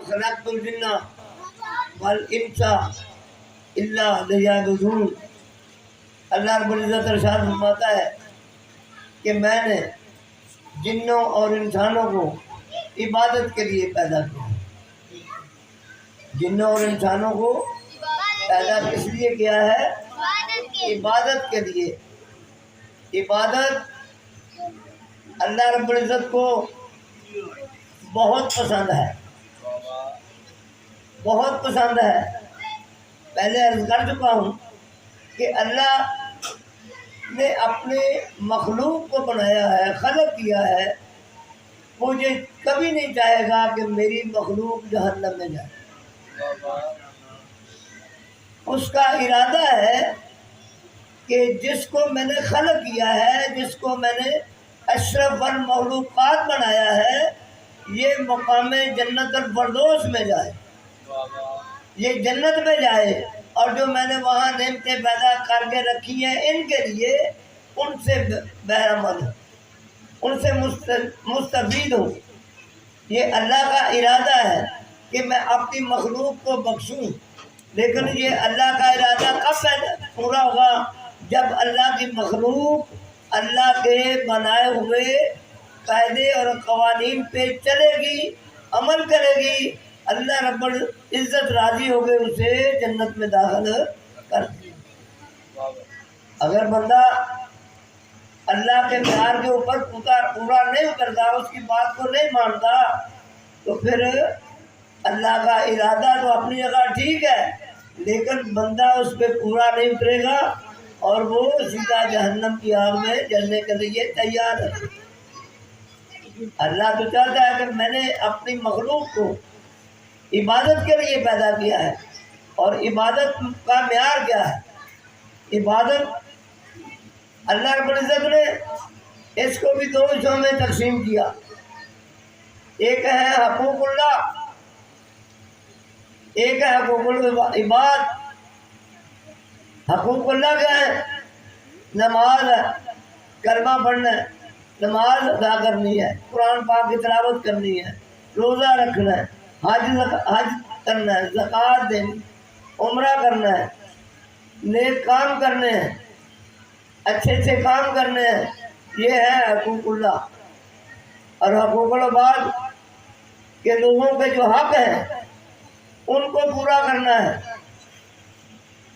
خلقت الجن والانس الا لیعبدون۔ اللہ رب العزت ارشاد فرماتا ہے کہ میں نے جنوں اور انسانوں کو عبادت کے لیے پیدا کیا۔ جنوں اور انسانوں کو پیدا کس لیے کیا ہے؟ عبادت کے لیے۔ عبادت اللہ رب العزت کو بہت پسند ہے، بہت پسند ہے۔ پہلے عرض کر چکا ہوں کہ اللہ نے اپنے مخلوق کو بنایا ہے، خلق کیا ہے، مجھے کبھی نہیں چاہے گا کہ میری مخلوق جہنم میں جائے۔ اس کا ارادہ ہے کہ جس کو میں نے خلق کیا ہے، جس کو میں نے اشرف المخلوقات بنایا ہے، یہ مقام جنت الفردوس میں جائے، یہ جنت میں جائے، اور جو میں نے وہاں نعمتیں پیدا کر کے رکھی ہیں ان کے لیے ان سے بہرمند ہوں، ان سے مستفید ہوں۔ یہ اللہ کا ارادہ ہے کہ میں اپنی مخلوق کو بخشوں، لیکن یہ اللہ کا ارادہ کب پورا ہوگا؟ جب اللہ کی مخلوق اللہ کے بنائے ہوئے قاعدے اور قوانین پہ چلے گی، عمل کرے گی، اللہ رب العزت راضی ہو گئے اسے جنت میں داخل کر دیا۔ اگر بندہ اللہ کے معیار کے اوپر پورا نہیں اترتا، اس کی بات کو نہیں مانتا، تو پھر اللہ کا ارادہ تو اپنی جگہ ٹھیک ہے، لیکن بندہ اس پہ پورا نہیں اترے گا اور وہ سیدھا جہنم کی آگ میں جلنے کے لیے تیار ہے۔ اللہ تو چاہتا ہے کہ میں نے اپنی مخلوق کو عبادت کے لیے پیدا کیا ہے، اور عبادت کا معیار کیا ہے؟ عبادت اللہ رب العزت نے اس کو بھی دو حصوں میں تقسیم کیا۔ ایک ہے حقوق اللہ، ایک ہے حقوق العباد۔ حقوق اللہ کیا ہے؟ نماز ہے، کلمہ پڑھنا ہے، نماز ادا کرنی ہے، قرآن پاک کی تلاوت کرنی ہے، روزہ رکھنا ہے، حج کرنا ہے، زکوٰۃ دینی، عمرہ کرنا ہے، نیک کام کرنے ہیں، اچھے اچھے کام کرنے ہیں، یہ ہے حقوق اللہ۔ اور حقوق العباد کہ لوگوں کے جو حق ہیں ان کو پورا کرنا ہے۔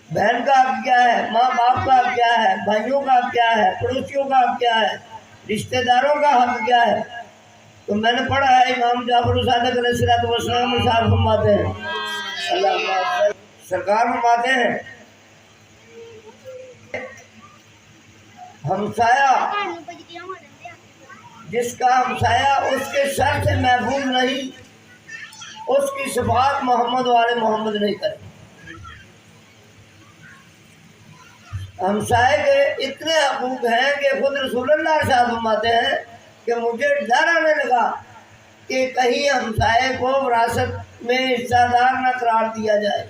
بہن کا حق کیا ہے، ماں باپ کا حق کیا ہے، بھائیوں کا حق کیا ہے، پڑوسیوں کا حق کیا ہے، رشتہ داروں کا حق کیا ہے۔ تو میں نے پڑھا ہے امام جعفر صادق علیہ السلام ارشاد فرماتے ہیں، اللہ سرکار فرماتے ہیں، ہمسایہ جس کا ہمسایہ اس کے شر سے محفوظ نہیں، اس کی شفاعت محمد والے محمد نہیں کرے۔ ہمسائے کے اتنے حقوق ہیں کہ خود رسول اللہ ارشاد فرماتے ہیں کہ مجھے ڈر آنے لگا کہ کہیں ہمسائے کو وراثت میں حصہ دار نہ قرار دیا جائے۔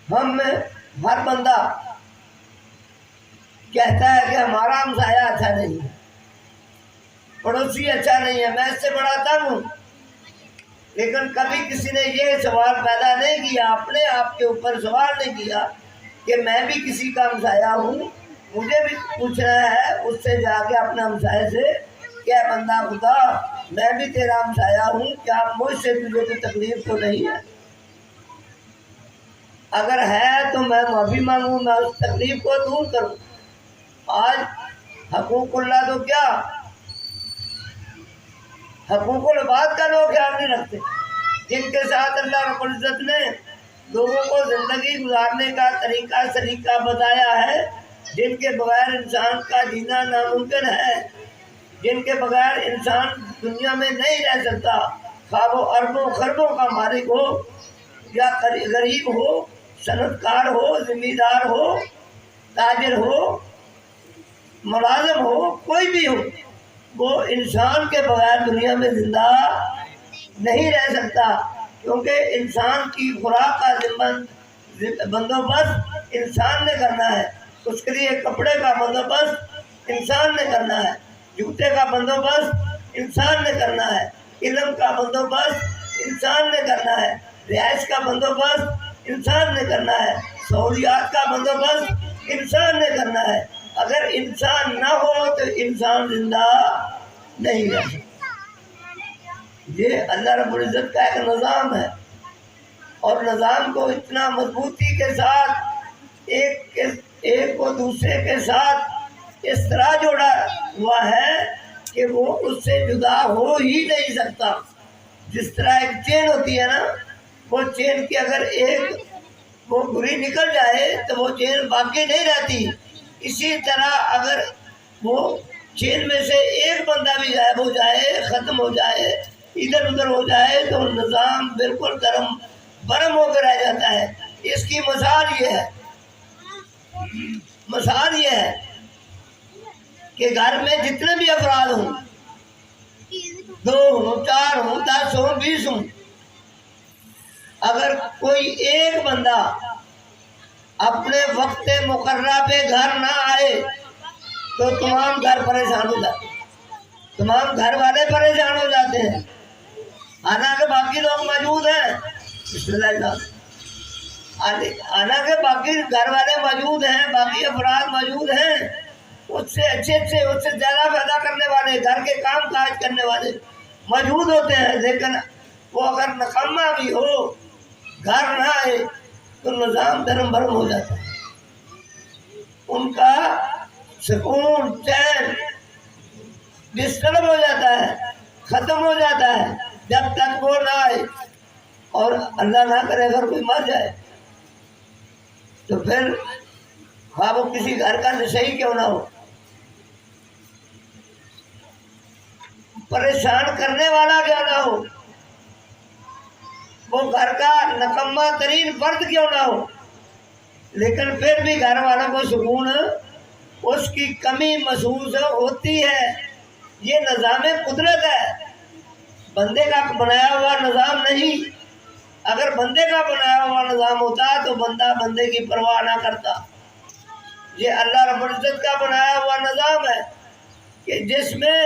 ہم میں ہر بندہ کہتا ہے کہ ہمارا ہمسایہ اچھا نہیں ہے، پڑوسی اچھا نہیں ہے، میں اس سے بڑا تنگ ہوں، لیکن کبھی کسی نے یہ سوال پیدا نہیں کیا، اپنے آپ کے اوپر سوال نہیں کیا کہ میں بھی کسی کا ہمسایہ ہوں، مجھے بھی پوچھنا ہے اس سے جا کے اپنے ہمسائے سے، کیا بندہ خدا میں بھی تیرا ہمسایہ ہوں، کیا مجھ سے تجھے کوئی تکلیف تو نہیں ہے؟ اگر ہے تو میں معافی مانگوں، میں اس تکلیف کو دور کروں۔ آج حقوق اللہ تو کیا، حقوق العباد کا لوگ خیال نہیں رکھتے، جن کے ساتھ اللہ رب العزت نے لوگوں کو زندگی گزارنے کا طریقہ سلیقہ بتایا ہے، جن کے بغیر انسان کا جینا ناممکن ہے، جن کے بغیر انسان دنیا میں نہیں رہ سکتا، خواہ وہ اربوں خربوں کا مالک ہو یا غریب ہو، صنعت کار ہو، زمیندار ہو، تاجر ہو، ملازم ہو، کوئی بھی ہو، وہ انسان کے بغیر دنیا میں زندہ نہیں رہ سکتا، کیونکہ انسان کی خوراک کا بندوبست انسان نے کرنا ہے، اس کے لیے کپڑے کا بندوبست انسان نے کرنا ہے، جوتے کا بندوبست انسان نے کرنا ہے، علم کا بندوبست انسان نے کرنا ہے، رہائش کا بندوبست انسان نے کرنا ہے، سہولیات کا بندوبست انسان نے کرنا ہے۔ اگر انسان نہ ہو تو انسان زندہ نہیں رہ سکتا۔ یہ اللہ رب العزت کا ایک نظام ہے، اور نظام کو اتنا مضبوطی کے ساتھ ایک کو دوسرے کے ساتھ اس طرح جوڑا ہوا ہے کہ وہ اس سے جدا ہو ہی نہیں سکتا۔ جس طرح ایک چین ہوتی ہے نا، وہ چین کی اگر ایک وہ گری نکل جائے تو وہ چین باقی نہیں رہتی، اسی طرح اگر وہ چین میں سے ایک بندہ بھی غائب ہو جائے، ختم ہو جائے، ادھر ادھر ہو جائے تو نظام بالکل برہم ہو کے رہ جاتا ہے۔ اس کی مثال یہ ہے کہ گھر میں جتنے بھی افراد ہوں، 2 ہوں، 4 ہوں، 10 ہوں، 20 ہوں، اگر کوئی ایک بندہ اپنے وقت مقررہ پہ گھر نہ آئے تو تمام گھر پریشان ہو جاتے ہیں، تمام گھر والے پریشان ہو جاتے ہیں، حالانکہ باقی لوگ موجود ہیں، بسم اللہ، حالانکہ باقی گھر والے موجود ہیں، باقی افراد موجود ہیں، اس سے اچھے اس سے زیادہ پیدا کرنے والے، گھر کے کام کاج کرنے والے موجود ہوتے ہیں، لیکن وہ اگر نکمہ بھی ہو، گھر نہ آئے تو نظام دھرم بھرم ہو جاتا ہے، ان کا سکون چین ڈسٹرب ہو جاتا ہے، ختم ہو جاتا ہے، جب تک وہ نہ آئے۔ اور اللہ نہ کرے اگر کوئی مر جائے تو پھر خواہ وہ کسی گھر کا نشئی کیوں نہ ہو، پریشان کرنے والا کیوں نہ ہو، وہ گھر کا نکمہ ترین فرد کیوں نہ ہو، لیکن پھر بھی گھر والوں کو سکون اس کی کمی محسوس ہوتی ہے۔ یہ نظام قدرت ہے، بندے کا بنایا ہوا نظام نہیں۔ اگر بندے کا بنایا ہوا نظام ہوتا تو بندہ بندے کی پرواہ نہ کرتا۔ یہ اللہ رب العزت کا بنایا ہوا نظام ہے کہ جس میں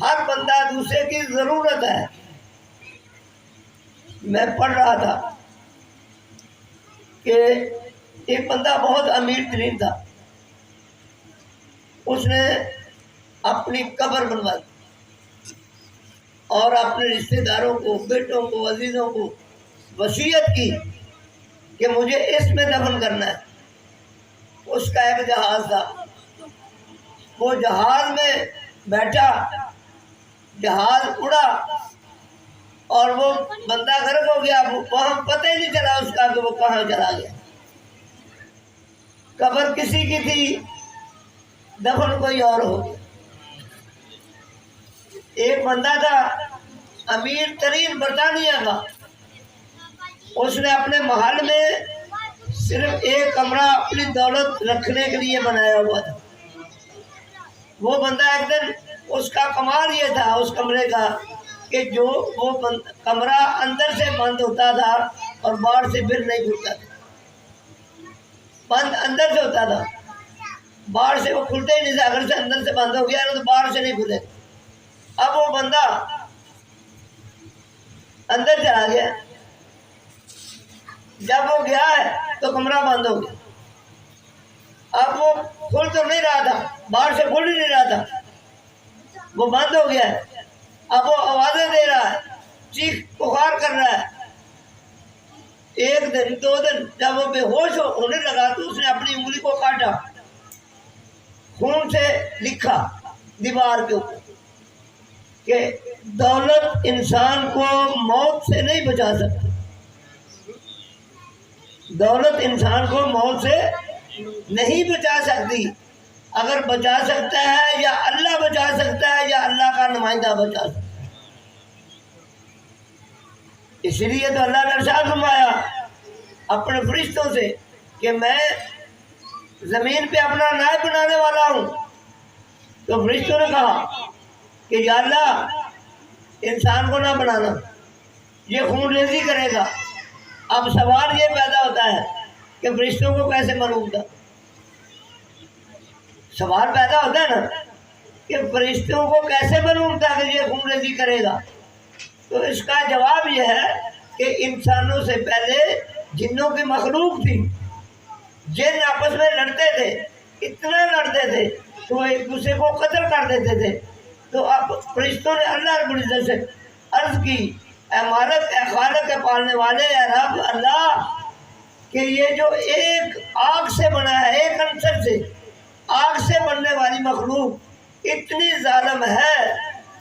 ہر بندہ دوسرے کی ضرورت ہے۔ میں پڑھ رہا تھا کہ ایک بندہ بہت امیر ترین تھا، اس نے اپنی قبر بنوائی اور اپنے رشتہ داروں کو، بیٹوں کو، عزیزوں کو وصیت کی کہ مجھے اس میں دفن کرنا ہے۔ اس کا ایک جہاز تھا، وہ جہاز میں بیٹھا، جہاز اڑا اور وہ بندہ غرق ہو گیا، وہاں پتہ ہی نہیں چلا اس کا کہ وہ کہاں چلا گیا۔ قبر کسی کی تھی، دفن کوئی اور ہو گیا۔ ایک بندہ تھا امیر ترین برطانیہ کا، اس نے اپنے محل میں صرف ایک کمرہ اپنی دولت رکھنے کے لیے بنایا ہوا تھا۔ وہ بندہ ایک دن، اس کا کمال یہ تھا اس کمرے کا کہ جو وہ کمرہ اندر سے بند ہوتا تھا اور باہر سے بل نہیں کھلتا تھا۔ بند اندر سے ہوتا تھا، باہر سے وہ کھلتے ہی نہیں تھے۔ اگر سے اندر سے بند ہو گیا تو باہر سے نہیں کھلے۔ اب وہ بندہ اندر چلا گیا، جب وہ گیا ہے تو کمرہ بند ہو گیا۔ اب وہ کھل تو نہیں رہا تھا، باہر سے کھل ہی نہیں رہا تھا، وہ بند ہو گیا ہے۔ اب وہ آوازیں دے رہا ہے، چیخ پکار کر رہا ہے۔ ایک دن، 2 دن، جب وہ بے ہوش ہونے لگا تو اس نے اپنی انگلی کو کاٹا، خون سے لکھا دیوار کے اوپر کہ دولت انسان کو موت سے نہیں بچا سکتی، دولت انسان کو موت سے نہیں بچا سکتی۔ اگر بچا سکتا ہے یا اللہ بچا سکتا ہے یا اللہ کا نمائندہ بچا سکتا ہے۔ اس لیے تو اللہ نے ارشاد فرمایا اپنے فرشتوں سے کہ میں زمین پہ اپنا نائب بنانے والا ہوں۔ تو فرشتوں نے کہا کہ یا اللہ انسان کو نہ بنانا، یہ خون ریزی کرے گا۔ اب سوال یہ پیدا ہوتا ہے کہ فرشتوں کو کیسے معلوم تھا؟ سوال پیدا ہوتا ہے نا کہ فرشتوں کو کیسے معلوم تھا کہ یہ خون ریزی کرے گا؟ تو اس کا جواب یہ ہے کہ انسانوں سے پہلے جنوں کی مخلوق تھی، جن آپس میں لڑتے تھے، اتنا لڑتے تھے تو ایک دوسرے کو قتل کر دیتے تھے۔ تو اب فرشتوں نے اللہ رب العزت سے عرض کی، اے مالک، اے خالق، اے پالنے والے، اے رب اللہ، کہ یہ جو ایک آگ سے بنا ہے، ایک عنصر سے، آگ سے بننے والی مخلوق اتنی ظالم ہے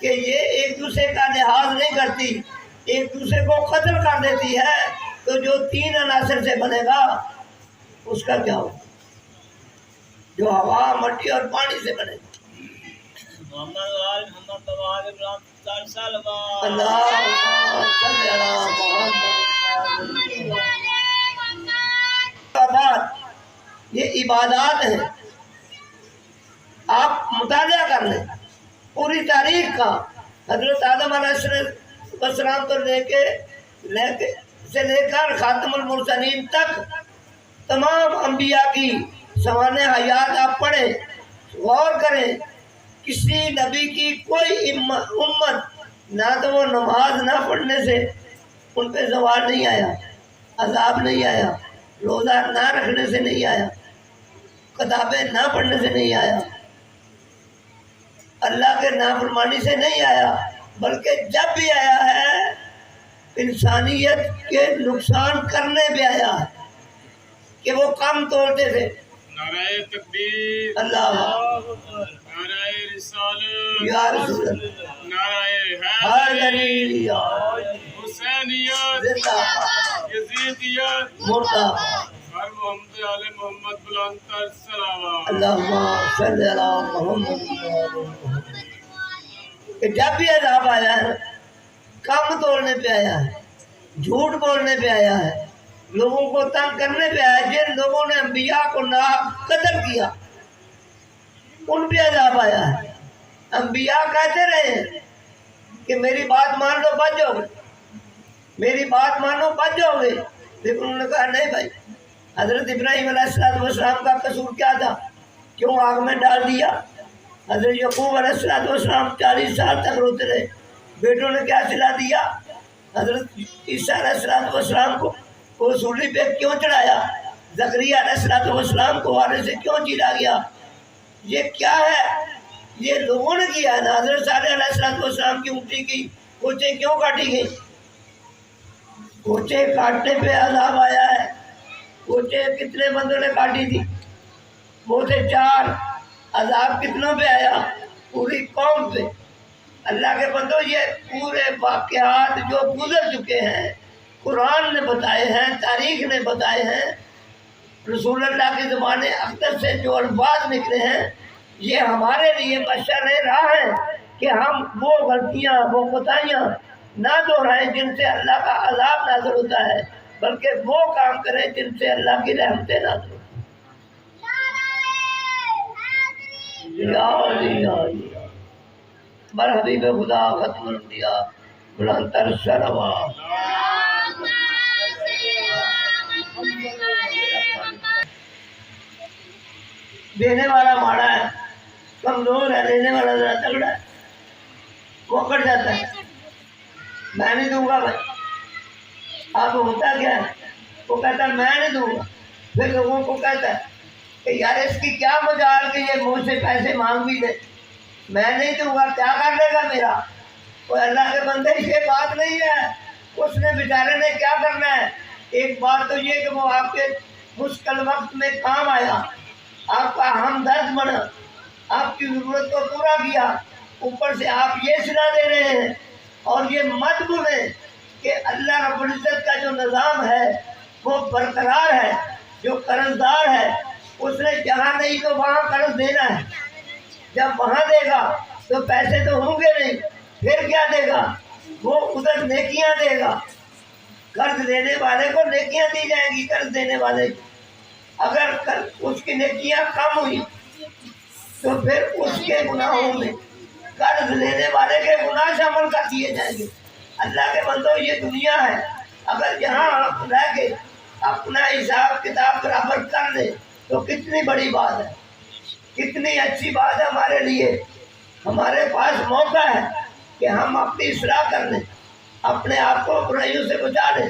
کہ یہ ایک دوسرے کا لحاظ نہیں کرتی، ایک دوسرے کو قتل کر دیتی ہے، تو جو 3 عناصر سے بنے گا اس کا کیا ہوگا؟ جو ہوا، مٹی اور پانی سے بنے گا۔ یہ عبادات ہیں، آپ مطالعہ کر لیں پوری تاریخ کا، حضرت آدم علیہ السلام تو لے کر خاتم المرسلین تک تمام انبیاء کی سوانح حیات آپ پڑھیں، غور کریں، کسی نبی کی کوئی امت نہ تو وہ نماز نہ پڑھنے سے ان پہ زوال نہیں آیا، عذاب نہیں آیا، روزہ نہ رکھنے سے نہیں آیا، کتابیں نہ پڑھنے سے نہیں آیا، اللہ کے نافرمانی سے نہیں آیا، بلکہ جب بھی آیا ہے انسانیت کے نقصان کرنے پہ آیا ہے کہ وہ کم توڑتے تھے۔ نعرہ تکبیر، اللہ نعرہ رسالت، یا رسول اللہ، نعرہ حیدری، حسینیت، زندہ باد، یزیدیت، مردہ باد، ہر محمد علی محمد بلند تر صلوات۔ اللہم صلی علی محمد۔ کہ جب بھی عذاب آیا ہے، کم توڑنے پہ آیا ہے، جھوٹ بولنے پہ آیا ہے، لوگوں کو تنگ کرنے پہ آیا ہے، جن لوگوں نے انبیاء کو قتل کیا ان پہ عذاب آیا ہے۔ انبیاء کہتے رہے ہیں کہ میری بات مان لو بچ جاؤ گے، میری بات مانو بچ جاؤ گے، لیکن انہوں نے کہا نہیں بھائی۔ حضرت ابراہیم علیہ السلام کا قصور کیا تھا؟ کیوں آگ میں ڈال دیا؟ حضرت یعقوب علیہ السلام 40 سال تک روتے رہے، بیٹوں نے کیا صلہ دیا؟ حضرت عیسیٰ علیہ السلام کو سولی پہ کیوں چڑھایا؟ زکریا علیہ السلام کو آنے سے کیوں چیرا گیا؟ یہ کیا ہے؟ یہ لوگوں نے کیا ہے نا۔ حضرت صالح علیہ السلام کی اونٹی کی کوچیں کیوں کاٹی گئی؟ کوچیں کاٹنے پہ عذاب آیا ہے۔ کوچیں کتنے بندوں نے کاٹی تھی؟ وہ تھے 4۔ عذاب کتنوں پہ آیا؟ پوری قوم پہ۔ اللہ کے بندو، یہ پورے واقعات جو گزر چکے ہیں، قرآن نے بتائے ہیں، تاریخ نے بتائے ہیں، رسول اللہ کی زبان اقدس سے جو الفاظ نکلے ہیں، یہ ہمارے لیے مشعل راہ ہے کہ ہم وہ غلطیاں، وہ کوتاہیاں نہ دہرائیں جن سے اللہ کا عذاب نازل ہوتا ہے، بلکہ وہ کام کریں جن سے اللہ کی رحمتیں نازل ہوتی ہیں۔ یا علی یا علی بر حبیب خدا ختم الانبیاء بلند تر صلوات۔ دینے والا ماڑا ہے، کمزور ہے، لینے والا ذرا تگڑا ہے، وہ کٹ جاتا ہے، میں نہیں دوں گا بھائی۔ اب ہوتا کیا ہے؟ وہ کہتا ہے میں نہیں دوں گا، پھر لوگوں کو کہتا ہے کہ یار اس کی کیا مجال کہ یہ مجھ سے پیسے مانگ بھی دے، میں نہیں دوں گا، کیا کر لے گا میرا؟ کوئی اللہ کے بندے یہ بات نہیں ہے، اس نے بیچارے نے کیا کرنا ہے؟ ایک بات تو یہ کہ وہ آپ کے مشکل وقت میں کام آیا، آپ کا ہمدرد بنا، آپ کی ضرورت کو پورا کیا، اوپر سے آپ یہ صلہ دے رہے ہیں۔ اور یہ مت بھولیں کہ اللہ رب العزت کا جو نظام ہے وہ برقرار ہے، جو قرض دار ہے اس نے جہاں نہیں تو وہاں قرض دینا ہے، جب وہاں دے گا تو پیسے تو ہوں گے نہیں، پھر کیا دے گا؟ وہ ادھر نیکیاں دے گا، قرض دینے والے کو نیکیاں دی جائیں گی، قرض دینے والے اگر اس کی نیکیاں کم ہوئی تو پھر اس کے گناہوں میں قرض لینے والے کے گناہ شامل کر دیے جائیں گے۔ اللہ کے بندو، یہ دنیا ہے، اگر یہاں رہ کے اپنا حساب کتاب برابر کر لے تو کتنی بڑی بات ہے، کتنی اچھی بات ہے ہمارے لیے۔ ہمارے پاس موقع ہے کہ ہم اپنی اصلاح کر لیں، اپنے آپ کو برائیوں سے بچا لے،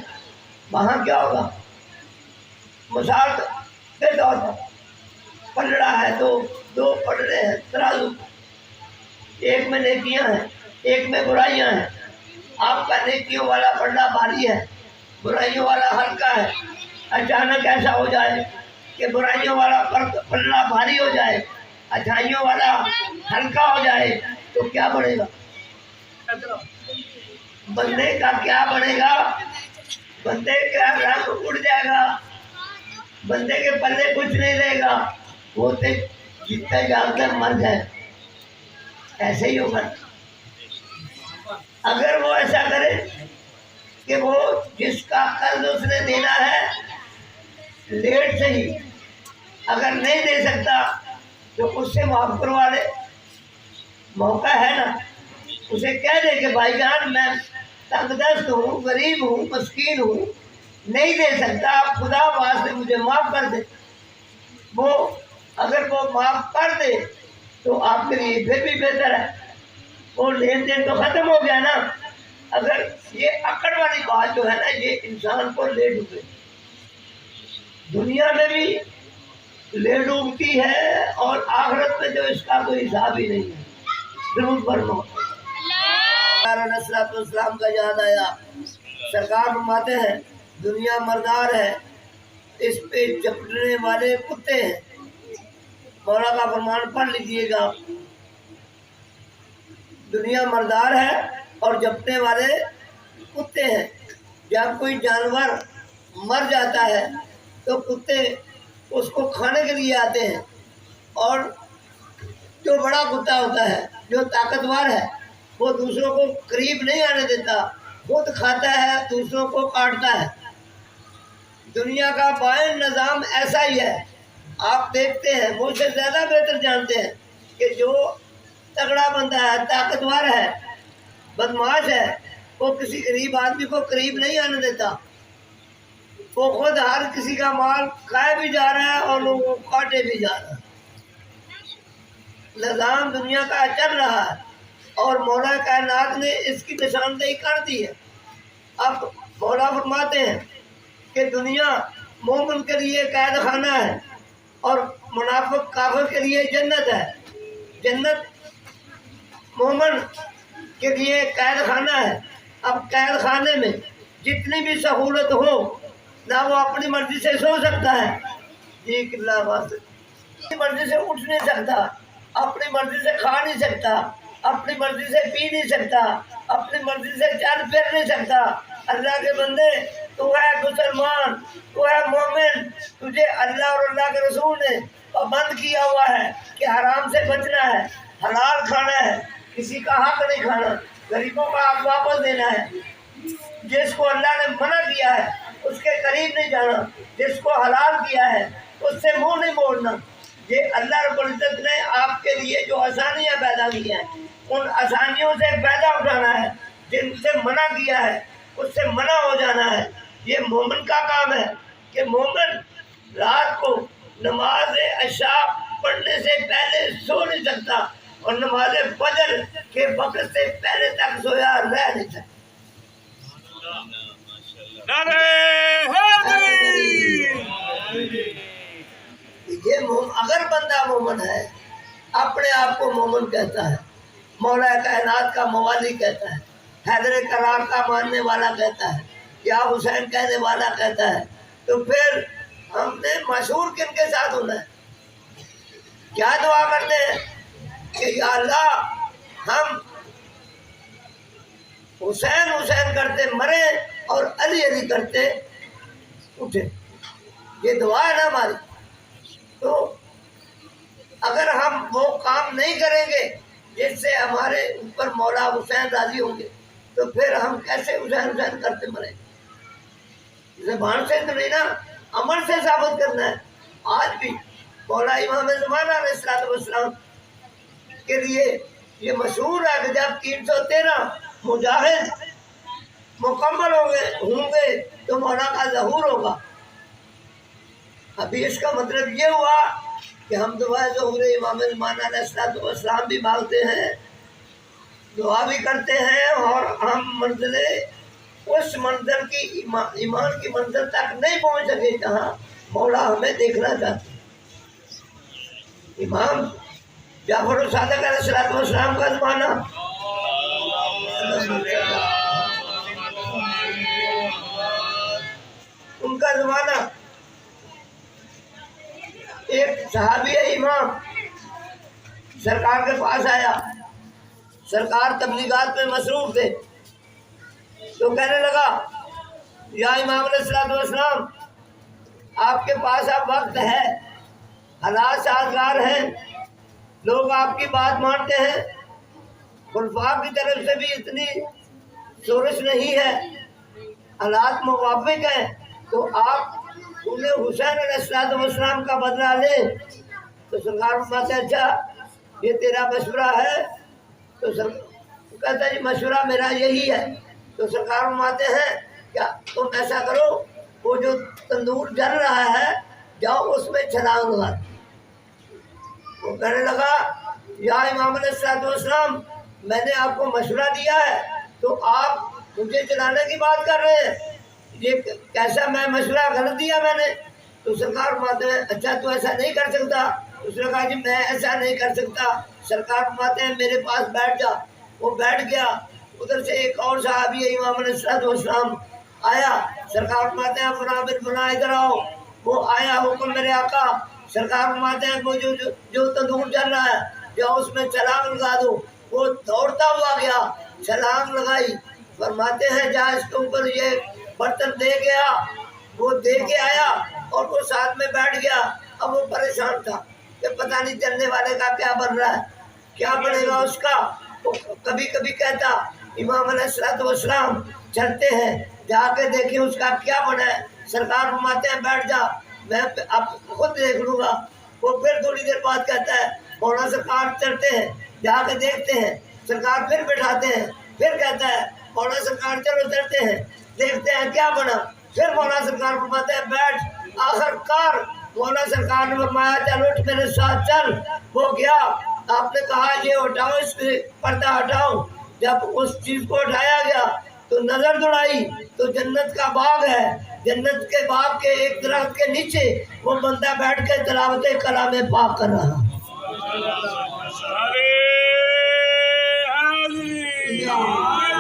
وہاں کیا ہوگا؟ مثال کے طور پر پلڑا ہے، دو پلڑے ہیں ترازو، ایک میں نیکیاں ہیں ایک میں برائیاں ہیں۔ آپ کا نیکیوں والا پلڑا بھاری ہے، برائیوں والا ہلکا ہے۔ اچانک ایسا ہو جائے کہ برائیوں والا پلڑا بھاری ہو جائے، اچھائیوں والا ہلکا ہو جائے، تو کیا بنے گا؟ بندے کا کیا بنے گا؟ بندے کا رنگ اڑ جائے گا، بندے کے پلے کچھ نہیں رہے گا، وہ جتنے جانتے مر جائے۔ ایسے ہی ہوگا اگر وہ ایسا کرے کہ وہ جس کا قرض اس نے دینا ہے لیٹ سے ہی، اگر نہیں دے سکتا تو اس سے معاف کروا لے، موقع ہے نا، اسے کہہ دے کہ بھائی جان میں تنگ دست ہوں، غریب ہوں، مسکین ہوں، نہیں دے سکتا، آپ خدا واسطے مجھے معاف کر دے۔ وہ اگر وہ معاف کر دے تو آپ کے لیے پھر بھی بہتر ہے، وہ لین دین تو ختم ہو گیا نا۔ اگر یہ اکڑ والی بات جو ہے نا، یہ انسان کو لے ڈوبے، دنیا میں بھی لے ڈوبتی ہے اور آخرت میں جو اس کا کوئی حساب ہی نہیں ہے۔ درود فرماؤ۔ اسلام کا یاد آیا، سرکار فرماتے ہیں دنیا مردار ہے، اس پہ چپٹنے والے کتے ہیں۔ مولا کا فرمان پڑھ لیجیے گا، دنیا مردار ہے اور جپٹنے والے کتے ہیں۔ جب کوئی جانور مر جاتا ہے تو کتے اس کو کھانے کے لیے آتے ہیں، اور جو بڑا کتا ہوتا ہے، جو طاقتور ہے، وہ دوسروں کو قریب نہیں آنے دیتا، خود کھاتا ہے، دوسروں کو کاٹتا ہے۔ دنیا کا بائن نظام ایسا ہی ہے۔ آپ دیکھتے ہیں، مجھ سے زیادہ بہتر جانتے ہیں کہ جو تگڑا بندہ ہے، طاقتور ہے، بدماش ہے، وہ کسی غریب آدمی کو قریب نہیں آنے دیتا، وہ خود ہر کسی کا مال کھائے بھی جا رہا ہے اور لوگوں کو کاٹے بھی جا رہا ہے۔ نظام دنیا کا چل رہا ہے اور مولا کائنات نے اس کی نشاندہی کر دی ہے۔ اب مولا فرماتے ہیں کہ دنیا مومن کے لیے قید خانہ ہے اور منافق کافر کے لیے جنت ہے۔ جنت مومن کے لیے قید خانہ ہے۔ اب قید خانے میں جتنی بھی سہولت ہو، نہ وہ اپنی مرضی سے سو سکتا ہے، جی اللہ بات، اپنی مرضی سے اٹھ نہیں سکتا، اپنی مرضی سے کھا نہیں سکتا، اپنی مرضی سے پی نہیں سکتا، اپنی مرضی سے چل پھر نہیں سکتا۔ اللہ کے بندے، تو ہے مسلمان، تو ہے مومن، تجھے اللہ اور اللہ کے رسول نے پابند کیا ہوا ہے کہ حرام سے بچنا ہے، حلال کھانا ہے، کسی کا حق نہیں کھانا، غریبوں کا حق واپس دینا ہے، جس کو اللہ نے منع کیا ہے اس کے قریب نہیں جانا، جس کو حلال کیا ہے اس سے منہ نہیں موڑنا۔ یہ اللہ رب العزت نے آپ کے لیے جو آسانیاں پیدا کی ہیں، ان آسانیوں سے فائدہ اٹھانا ہے، جن سے منع کیا ہے اس سے منع ہو جانا ہے۔ یہ مومن کا کام ہے کہ مومن رات کو نماز عشاء پڑھنے سے پہلے سو نہیں سکتا اور نماز فجر کے وقت سے پہلے تک سویا رہ نہیں سکتا۔ یہ اگر بندہ مومن ہے، اپنے آپ کو مومن کہتا ہے، مولا کائنات کا موالی کہتا ہے، حیدر کرار کا ماننے والا کہتا ہے، یا حسین کہنے والا کہتا ہے، تو پھر ہم نے مشہور کن کے ساتھ ہونا ہے؟ کیا دعا کرتے ہیں کہ یا اللہ ہم حسین حسین کرتے مرے اور علی علی کرتے اٹھے، یہ دعا ہے نا ہماری۔ تو اگر ہم وہ کام نہیں کریں گے جس سے ہمارے اوپر مولا حسین راضی ہوں گے، تو پھر ہم کیسے حسین حسین کرتے مریں گے؟ زبان سے تو نہیں نا، عمل سے ثابت کرنا ہے۔ آج بھی مولا امام زمانہ علیہ السلام کے لیے یہ مشہور ہے کہ جب 313 مجاہد مکمل ہوں گے تو مولا کا ظہور ہوگا۔ ابھی اس کا مطلب یہ ہوا کہ ہم دعا ظہور امام زمانہ علیہ السلام بھی مانگتے ہیں، دعا بھی کرتے ہیں، اور ہم منزل اس منزل کی ایمان کی منزل تک نہیں پہنچ سکے جہاں مولا ہمیں دیکھنا چاہتے ہیں۔ امام جعفر الصادق علیہ السلام کا زمانہ، ان کا زمانہ، ایک صحابی امام سرکار کے پاس آیا، سرکار تبلیغات میں مصروف تھے، تو کہنے لگا یا امام علیہ السلام آپ کے پاس اب وقت ہے، حالات سازگار ہیں، لوگ آپ کی بات مانتے ہیں، خلفاء کی طرف سے بھی اتنی شورش نہیں ہے، حالات موافق ہیں، تو آپ انہیں حسین علیہ السلام کا بدلہ لیں۔ تو سرکار فرماتے ہیں اچھا یہ تیرا مشورہ ہے؟ تو کہتا ہے جی مشورہ میرا یہی ہے۔ تو سرکار فرماتے ہیں کیا تم ایسا کرو، وہ جو تندور جل رہا ہے جاؤ اس میں چھلانگ لگا۔ وہ کہنے لگا یا امام علیہ السلام میں نے آپ کو مشورہ دیا ہے تو آپ مجھے جلانے کی بات کر رہے ہیں، یہ کیسا میں مشورہ غلط دیا میں نے؟ تو سرکار فرماتے ہیں اچھا تو ایسا نہیں کر سکتا؟ اس نے کہا جی میں ایسا نہیں کر سکتا۔ سرکار فرماتے ہیں میرے پاس بیٹھ جا۔ وہ بیٹھ گیا۔ ادھر سے ایک اور صحابی امام علیہ السلام آیا، سرکار فرماتے ہیں فلاں بن فلاں ادھر آؤ۔ وہ آیا، حکم میرے آقا۔ سرکار فرماتے ہیں وہ جو تندور جل رہا ہے جاؤ اس میں چھلانگ لگا دو۔ وہ دوڑتا ہوا گیا، چھلانگ لگائی۔ فرماتے ہیں جا اس کے اوپر یہ برتن دے گیا، وہ دے کے آیا اور وہ ساتھ میں بیٹھ گیا۔ اب وہ پریشان تھا کہ پتہ نہیں چلنے والے کا کیا بن رہا ہے، کیا بنے گا اس کا۔ وہ کبھی کبھی کہتا امام علیہ السلام چلتے ہیں جا کے دیکھیں اس کا کیا بنا ہے۔ سرکار فرماتے ہیں بیٹھ جا میں اب خود دیکھ لوں گا۔ وہ پھر تھوڑی دیر بعد کہتا ہے مولانا سرکار چلتے ہیں جا کے دیکھتے ہیں۔ سرکار پھر بٹھاتے ہیں، پھر کہتا ہے مولانا سرکار چلو چلتے ہیں دیکھتے ہیں کیا بنا۔ پھر مولانا سرکار فرماتے ہیں بیٹھ۔ آخر کار مولانا سرکار نے فرمایا چل اٹھ میرے ساتھ چل۔ وہ گیا، آپ نے کہا یہ ہٹاؤ اس کے پردہ ہٹاؤ۔ جب اس چیز کو اٹھایا گیا تو نظر دوڑائی تو جنت کا باغ ہے، جنت کے باغ کے ایک درخت کے نیچے وہ بندہ بیٹھ کے تلاوت کلام پاک کر رہا۔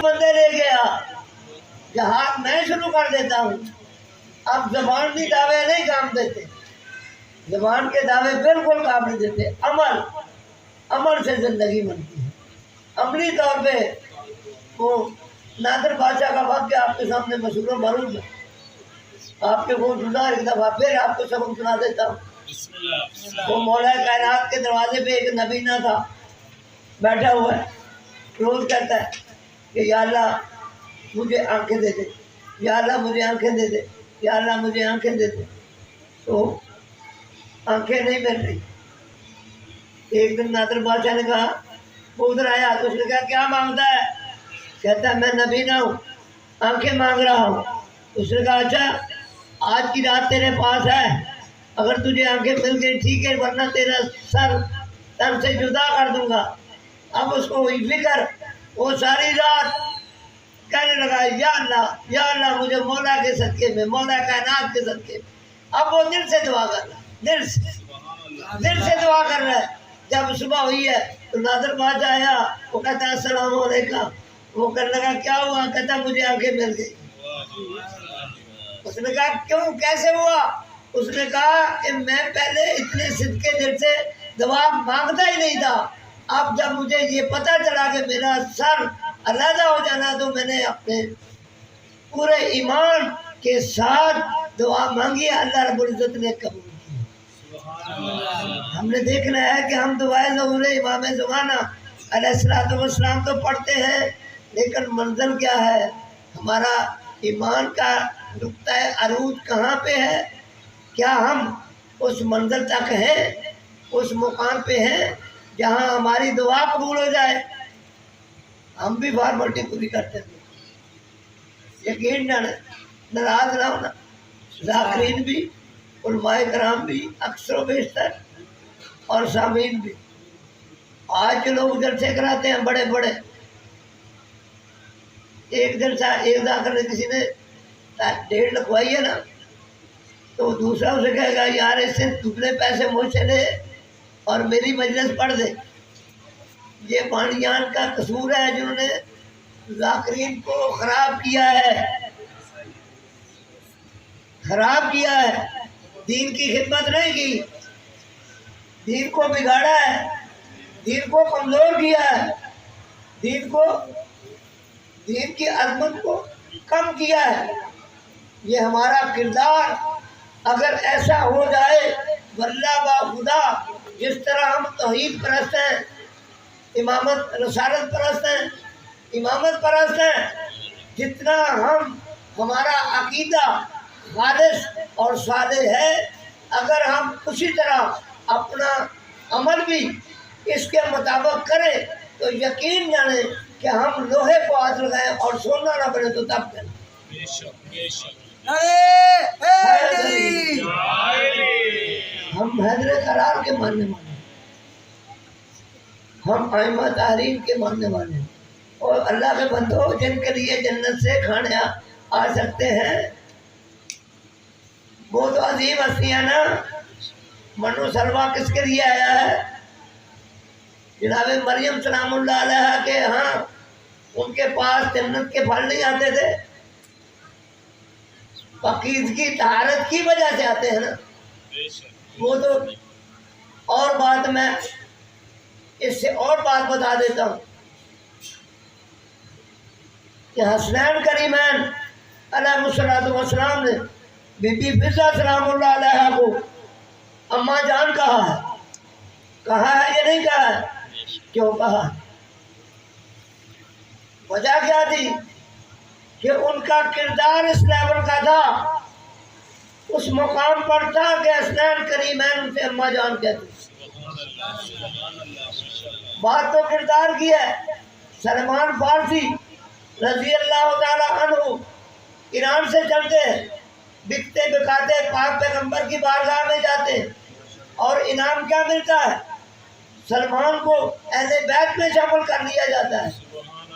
بندے لے گیا، جہاد میں شروع کر دیتا ہوں۔ اب زبان کی دعوے نہیں کام دیتے، زبان کے دعوے بالکل کام نہیں دیتے، عمل سے زندگی بنتی ہے۔ عملی طور پہ وہ نادر بادشاہ کا واقعہ آپ کے سامنے مشہور و معروف ہے، آپ کے وہ گزار ایک دفعہ پھر آپ کو سبق سنا دیتا ہوں۔ وہ مولا کائنات کے دروازے پہ ایک نبینا تھا بیٹھا ہوا ہے، روز کہتا ہے کہ یا اللہ مجھے آنکھیں دے دے، یا اللہ مجھے آنکھیں دے دے، یا اللہ مجھے آنکھیں دے دے۔ تو آنکھیں نہیں مل رہی۔ ایک دن نادر بادشاہ نے کہا، وہ ادھر آیا تو اس نے کہا کیا مانگتا ہے؟ کہتا ہے میں نبینا ہوں، آنکھیں مانگ رہا ہوں۔ اس نے کہا اچھا آج کی رات تیرے پاس ہے، اگر تجھے آنکھیں مل گئی ٹھیک ہے ورنہ تیرا سر تن سے جدا کر دوں گا۔ اب اس کو ہوئی فکر، وہ ساری رات کہنے لگا یا اللہ مجھے مولا کے صدقے میں، مولا کائنات کے صدقے میں۔ اب وہ دل سے دعا کر رہا ہے، دل سے دعا کر رہا ہے۔ جب صبح ہوئی ہے تو نادر بادشاہ آیا، وہ کہتا ہے السلام علیکم۔ وہ کہنے لگا کیا ہوا؟ کہتا مجھے آنکھیں مل گئی۔ اس نے کہا کیوں، کیسے ہوا؟ اس نے کہا کہ میں پہلے اتنے صدقے دل سے دعا مانگتا ہی نہیں تھا، اب جب مجھے یہ پتہ چلا کہ میرا سر علیحدہ ہو جانا تو میں نے اپنے پورے ایمان کے ساتھ دعا مانگی، اللہ رب العزت نے قبول کی۔ ہم نے دیکھنا ہے کہ ہم دعائے ظہور امام زمانہ علیہ السلام تو پڑھتے ہیں، لیکن منزل کیا ہے؟ ہمارا ایمان کا نقطہ عروج کہاں پہ ہے؟ کیا ہم اس منزل تک ہیں، اس مقام پہ ہیں جہاں ہماری دعا قبول ہو جائے؟ ہم بھی فارملٹی پوری کرتے ہیں، یقین ناراض نہ ہونا، ذاکرین بھی، علماء کرام بھی، اکثر و بیشتر، اور سامعین بھی۔ آج جو لوگ جلسے کراتے ہیں بڑے بڑے، ایک دن ایک جا کر کسی نے ڈیٹ لکھوائی ہے نا، تو دوسرا اسے کہے گا یار اس سے دوسرے پیسے مجھ سے لے اور میری مجلس پڑھ دے۔ یہ بانیان کا قصور ہے جنہوں نے ذاکرین کو خراب کیا ہے، خراب کیا ہے، دین کی خدمت نہیں کی، دین کو بگاڑا ہے، دین کو کمزور کیا ہے، دین کی عظمت کو کم کیا ہے۔ یہ ہمارا کردار اگر ایسا ہو جائے، واللہ با خدا جس طرح ہم توحید پرست ہیں، امامت رسالت پرست ہیں، امامت پرست ہیں، جتنا ہمارا عقیدہ خالص اور صالح ہے، اگر ہم اسی طرح اپنا عمل بھی اس کے مطابق کریں تو یقین جانیں کہ ہم لوہے کو ہاتھ لگائیں اور سونا نہ بنے تو تب کریں۔ بے شک بے شک ہم حیدر قرار کے ماننے والے ہیں، ہم ائمہ تحریم کے ماننے والے ہیں، اور اللہ کے بندوں جن کے لیے جنت سے کھانے آ سکتے ہیں وہ تو عظیم ہستیاں نا۔ منو سلوا کس کے لیے آیا ہے؟ جناب مریم سلام اللہ علیہ کے ہاں ان کے پاس جنت کے پھل نہیں آتے تھے، پاکیزگی طہارت کی وجہ سے آتے ہیں نا۔ وہ تو اور بات، میں اس سے اور بات بتا دیتا ہوں کہ حسنین کریمین علیہ الصلوۃ والسلام نے بی بی فضہ سلام اللہ علیہ کو اماں جان کہا ہے یا نہیں کہا ہے؟ کیوں کہا؟ وجہ کیا تھی؟ کہ ان کا کردار اس لیول کا تھا، اس مقام پر تھا کہ حسنین کریمین ان سے اماں جان کہتے۔ بات تو کردار کی ہے۔ سلمان فارسی رضی اللہ تعالی عنہ ایران سے چلتے ہیں، بکتے بکاتے پاک پیغمبر کی بارگاہ میں جاتے ہیں، اور انعام کیا ملتا ہے؟ سلمان کو اہل بیت میں شامل کر لیا جاتا ہے۔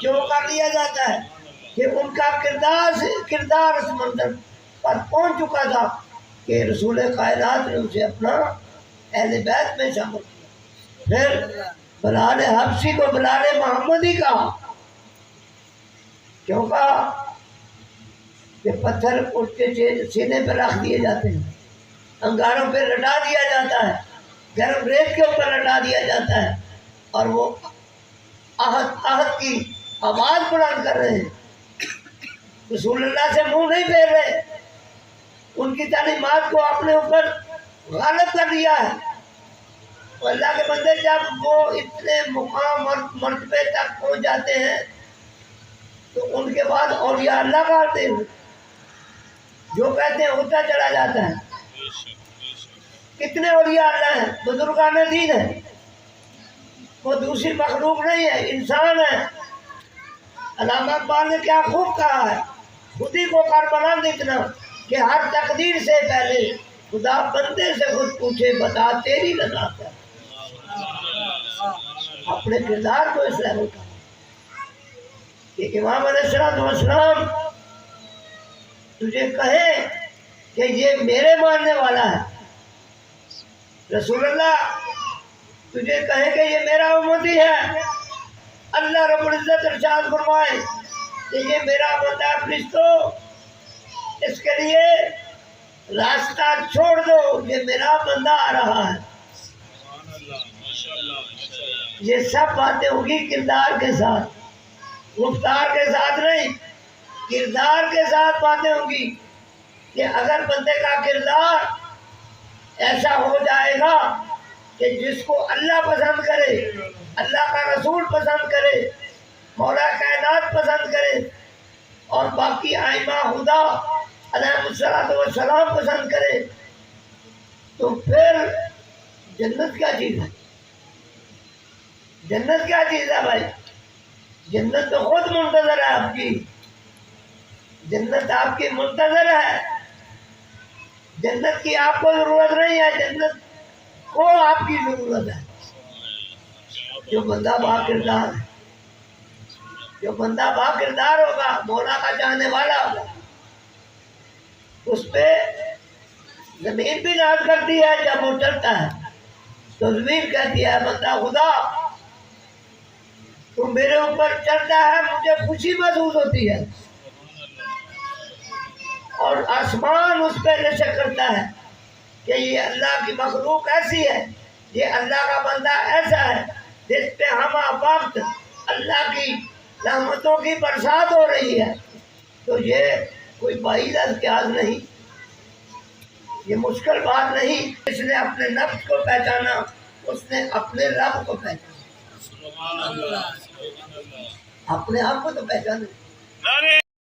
کیوں کر لیا جاتا ہے؟ کہ ان کا کردار اس منظر پر پہنچ چکا تھا کہ رسول کائنات نے اسے اپنا اہل بیت میں شامل کیا۔ پھر بلال حبشی کو بلال محمدی کہا۔ کیوں کہا؟ کہ پتھر اس کے سینے پہ رکھ دیے جاتے ہیں، انگاروں پہ لٹا دیا جاتا ہے، گرم ریت کے اوپر لٹا دیا جاتا ہے، اور وہ آہت کی آواز بلند کر رہے ہیں، رسول اللہ سے منہ نہیں پھیر رہے، ان کی تعلیمات کو اپنے اوپر غالب کر لیا ہے۔ تو اللہ کے بندے جب وہ اتنے مقام اور مرتبے تک پہنچ جاتے ہیں تو ان کے بعد اولیاء اللہ کا آتے ہیں، جو کہتے ہیں ہوتا چلا جاتا ہے۔ کتنے اولیاء اللہ ہیں؟ بزرگان دین ہیں، وہ دوسری مخلوق نہیں ہے، انسان ہے۔ علامہ اقبال نے کیا خوب کہا ہے، خود ہی کو کر بلند اتنا کہ ہر تقدیر سے پہلے خدا بندے سے خود پوچھے بتا تیری رضا کیا۔ اپنے کردار کو اس لیول کا کہ امام علیہ السلام تجھے کہے کہ یہ میرے ماننے والا ہے، رسول اللہ تجھے کہے کہ یہ میرا امتی ہے، اللہ رب العزت ارشاد فرمائے کہ یہ میرا بندہ ہے، فرشتو اس کے لیے راستہ چھوڑ دو، یہ میرا بندہ آ رہا ہے۔ یہ سب باتیں ہوگی کردار کے ساتھ، گفتار کے ساتھ نہیں، کردار کے ساتھ باتیں ہوگی کہ اگر بندے کا کردار ایسا ہو جائے گا کہ جس کو اللہ پسند کرے، اللہ کا رسول پسند کرے، مولا کائنات پسند کرے، اور باقی ائمہ ہدا علیہ السلام پسند کرے، تو پھر جنت کیا چیز ہے؟ جنت کیا چیز ہے بھائی؟ جنت تو خود منتظر ہے آپ کی، جنت آپ کی منتظر ہے، جنت کی آپ کو ضرورت نہیں ہے، جنت کو آپ کی ضرورت ہے، جو بندہ با کردار ہے۔ جو بندہ با کردار ہوگا، مولا کا چاہنے والا ہوگا، اس پہ زمین بھی ناز کرتی ہے جب وہ چلتا ہے، تو زمین کہتی ہے بندہ خدا تو میرے اوپر چلتا ہے، مجھے خوشی محسوس ہوتی ہے، اور آسمان اس پہ نشر کرتا ہے کہ یہ اللہ کی مخلوق ایسی ہے، یہ اللہ کا بندہ ایسا ہے جس پہ ہم وقت اللہ کی رحمتوں کی برسات ہو رہی ہے۔ تو یہ کوئی بعید خیال نہیں، یہ مشکل بات نہیں۔ اس نے اپنے نفس کو پہچانا، اس نے اپنے رب کو پہچانا، سبحان اللہ، اپنے آپ کو تو پہچانے۔ نعرہ